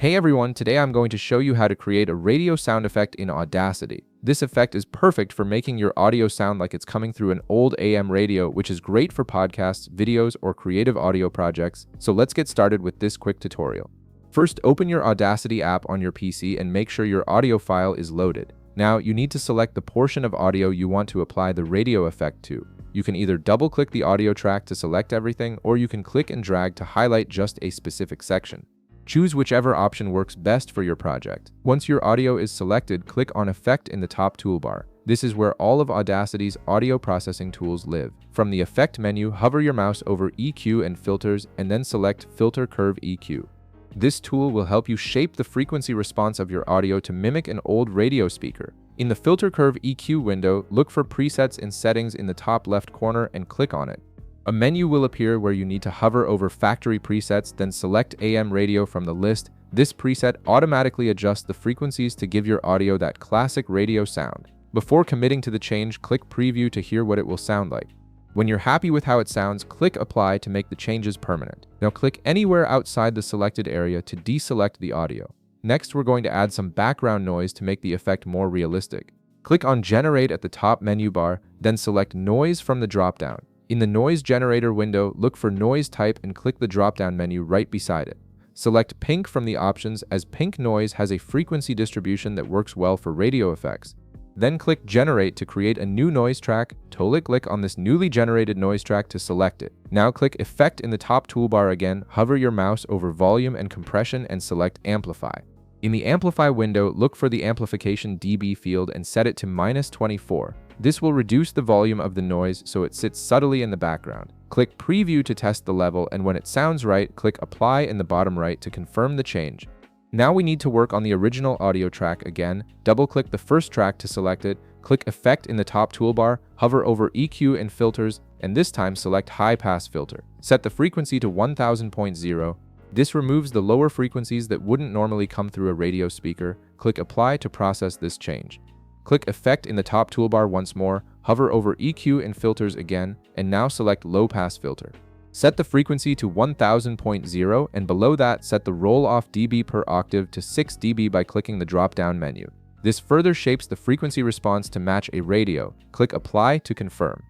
Hey everyone, today I'm going to show you how to create a radio sound effect in Audacity. This effect is perfect for making your audio sound like it's coming through an old AM radio, which is great for podcasts, videos, or creative audio projects. So let's get started with this quick tutorial. First, open your Audacity app on your PC and make sure your audio file is loaded. Now, you need to select the portion of audio you want to apply the radio effect to. You can either double-click the audio track to select everything, or you can click and drag to highlight just a specific section. Choose whichever option works best for your project. Once your audio is selected, click on Effect in the top toolbar. This is where all of Audacity's audio processing tools live. From the Effect menu, hover your mouse over EQ and Filters, and then select Filter Curve EQ. This tool will help you shape the frequency response of your audio to mimic an old radio speaker. In the Filter Curve EQ window, look for Presets in Settings in the top left corner and click on it. A menu will appear where you need to hover over Factory Presets, then select AM Radio from the list. This preset automatically adjusts the frequencies to give your audio that classic radio sound. Before committing to the change, click Preview to hear what it will sound like. When you're happy with how it sounds, click Apply to make the changes permanent. Now click anywhere outside the selected area to deselect the audio. Next, we're going to add some background noise to make the effect more realistic. Click on Generate at the top menu bar, then select Noise from the dropdown. In the Noise Generator window, look for Noise Type and click the drop-down menu right beside it. Select Pink from the options, as pink noise has a frequency distribution that works well for radio effects. Then click Generate to create a new noise track. Click on this newly generated noise track to select it. Now click Effect in the top toolbar again, hover your mouse over Volume and Compression and select Amplify. In the Amplify window, look for the Amplification dB field and set it to -24. This will reduce the volume of the noise so it sits subtly in the background. Click Preview to test the level, and when it sounds right, click Apply in the bottom right to confirm the change. Now we need to work on the original audio track again. Double-click the first track to select it, click Effect in the top toolbar, hover over EQ and Filters, and this time select High Pass Filter. Set the frequency to 1000.0. This removes the lower frequencies that wouldn't normally come through a radio speaker. Click Apply to process this change. Click Effect in the top toolbar once more, hover over EQ and Filters again, and now select Low Pass Filter. Set the frequency to 1000.0, and below that, set the roll-off dB per octave to 6 dB by clicking the drop-down menu. This further shapes the frequency response to match a radio. Click Apply to confirm.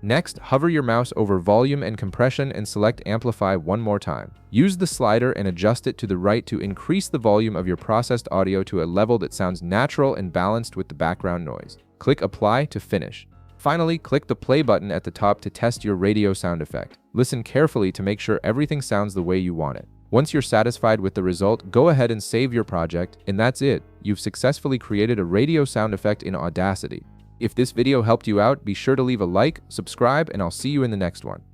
Next, hover your mouse over Volume and Compression and select Amplify one more time. Use the slider and adjust it to the right to increase the volume of your processed audio to a level that sounds natural and balanced with the background noise. Click Apply to finish. Finally, click the play button at the top to test your radio sound effect. Listen carefully to make sure everything sounds the way you want it. Once you're satisfied with the result, go ahead and save your project, and that's it. You've successfully created a radio sound effect in Audacity. If this video helped you out, be sure to leave a like, subscribe, and I'll see you in the next one.